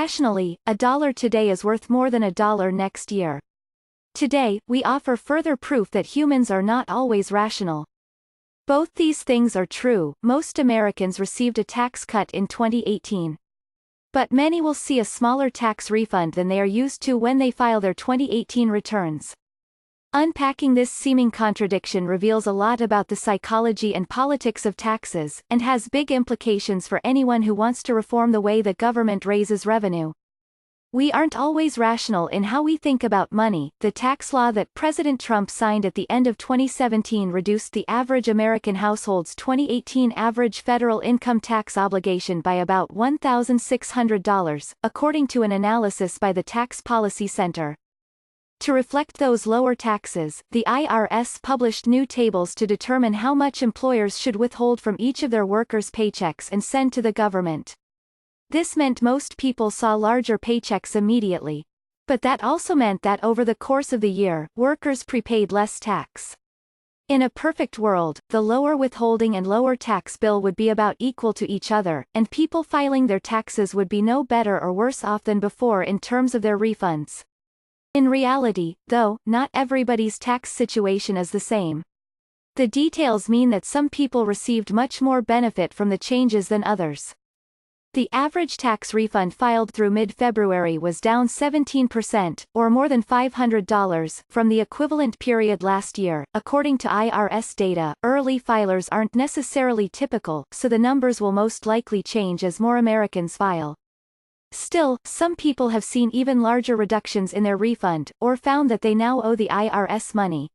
Rationally, $1 today is worth more than $1 next year. Today, we offer further proof that humans are not always rational. Both these things are true. Most Americans received a tax cut in 2018. But many will see a smaller tax refund than they are used to when they file their 2018 returns. Unpacking this seeming contradiction reveals a lot about the psychology and politics of taxes, and has big implications for anyone who wants to reform the way the government raises revenue. We aren't always rational in how we think about money. The tax law that President Trump signed at the end of 2017 reduced the average American household's 2018 average federal income tax obligation by about $1,600, according to an analysis by the Tax Policy Center. To reflect those lower taxes, the IRS published new tables to determine how much employers should withhold from each of their workers' paychecks and send to the government. This meant most people saw larger paychecks immediately. But that also meant that over the course of the year, workers prepaid less tax. In a perfect world, the lower withholding and lower tax bill would be about equal to each other, and people filing their taxes would be no better or worse off than before in terms of their refunds. In reality, though, not everybody's tax situation is the same. The details mean that some people received much more benefit from the changes than others. The average tax refund filed through mid-February was down 17%, or more than $500, from the equivalent period last year. According to IRS data, early filers aren't necessarily typical, so the numbers will most likely change as more Americans file. Still, some people have seen even larger reductions in their refund, or found that they now owe the IRS money.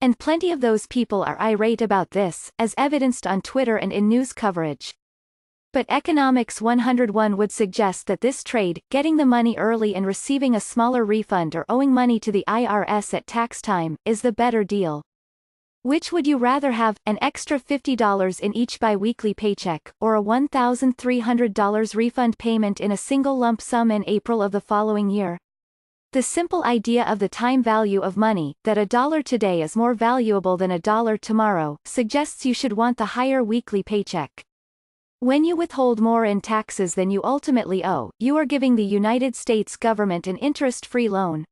And plenty of those people are irate about this, as evidenced on Twitter and in news coverage. But Economics 101 would suggest that this trade, getting the money early and receiving a smaller refund or owing money to the IRS at tax time, is the better deal. Which would you rather have, an extra $50 in each bi-weekly paycheck, or a $1,300 refund payment in a single lump sum in April of the following year? The simple idea of the time value of money, that $1 today is more valuable than $1 tomorrow, suggests you should want the higher weekly paycheck. When you withhold more in taxes than you ultimately owe, you are giving the United States government an interest-free loan.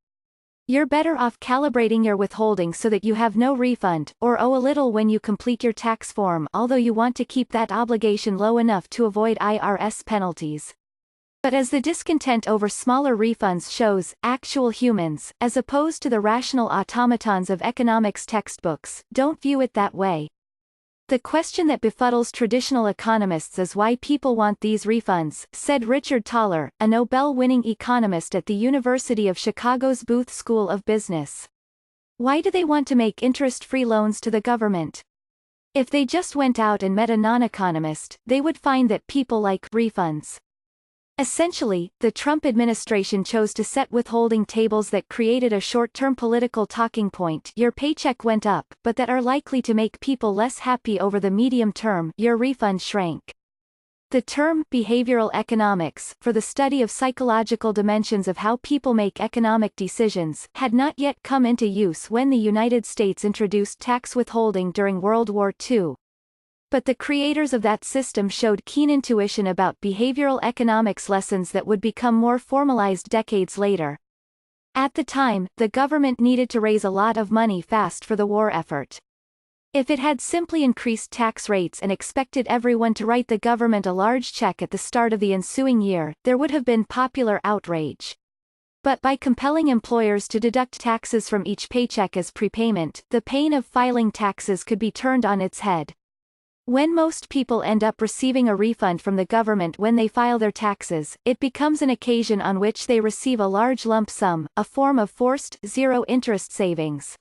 You're better off calibrating your withholding so that you have no refund, or owe a little when you complete your tax form, although you want to keep that obligation low enough to avoid IRS penalties. But as the discontent over smaller refunds shows, actual humans, as opposed to the rational automatons of economics textbooks, don't view it that way. The question that befuddles traditional economists is why people want these refunds, said Richard Thaler, a Nobel-winning economist at the University of Chicago's Booth School of Business. Why do they want to make interest-free loans to the government? If they just went out and met a non-economist, they would find that people like refunds. Essentially, the Trump administration chose to set withholding tables that created a short-term political talking point, your paycheck went up, but that are likely to make people less happy over the medium term, your refund shrank. The term behavioral economics, for the study of psychological dimensions of how people make economic decisions, had not yet come into use when the United States introduced tax withholding during World War II. But the creators of that system showed keen intuition about behavioral economics lessons that would become more formalized decades later. At the time, the government needed to raise a lot of money fast for the war effort. If it had simply increased tax rates and expected everyone to write the government a large check at the start of the ensuing year, there would have been popular outrage. But by compelling employers to deduct taxes from each paycheck as prepayment, the pain of filing taxes could be turned on its head. When most people end up receiving a refund from the government when they file their taxes, it becomes an occasion on which they receive a large lump sum, a form of forced, zero-interest savings.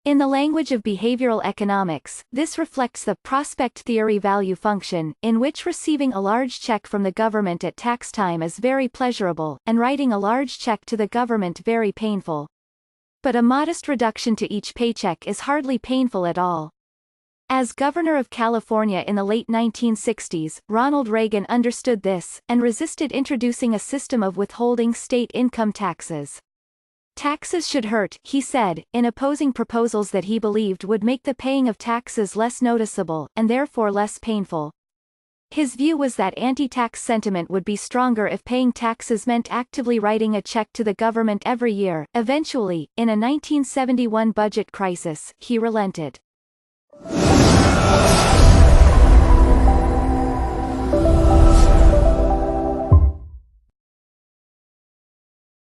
In the language of behavioral economics, this reflects the prospect theory value function, in which receiving a large check from the government at tax time is very pleasurable, and writing a large check to the government very painful. But a modest reduction to each paycheck is hardly painful at all. As governor of California in the late 1960s, Ronald Reagan understood this, and resisted introducing a system of withholding state income taxes. Taxes should hurt, he said, in opposing proposals that he believed would make the paying of taxes less noticeable, and therefore less painful. His view was that anti-tax sentiment would be stronger if paying taxes meant actively writing a check to the government every year. Eventually, in a 1971 budget crisis, he relented.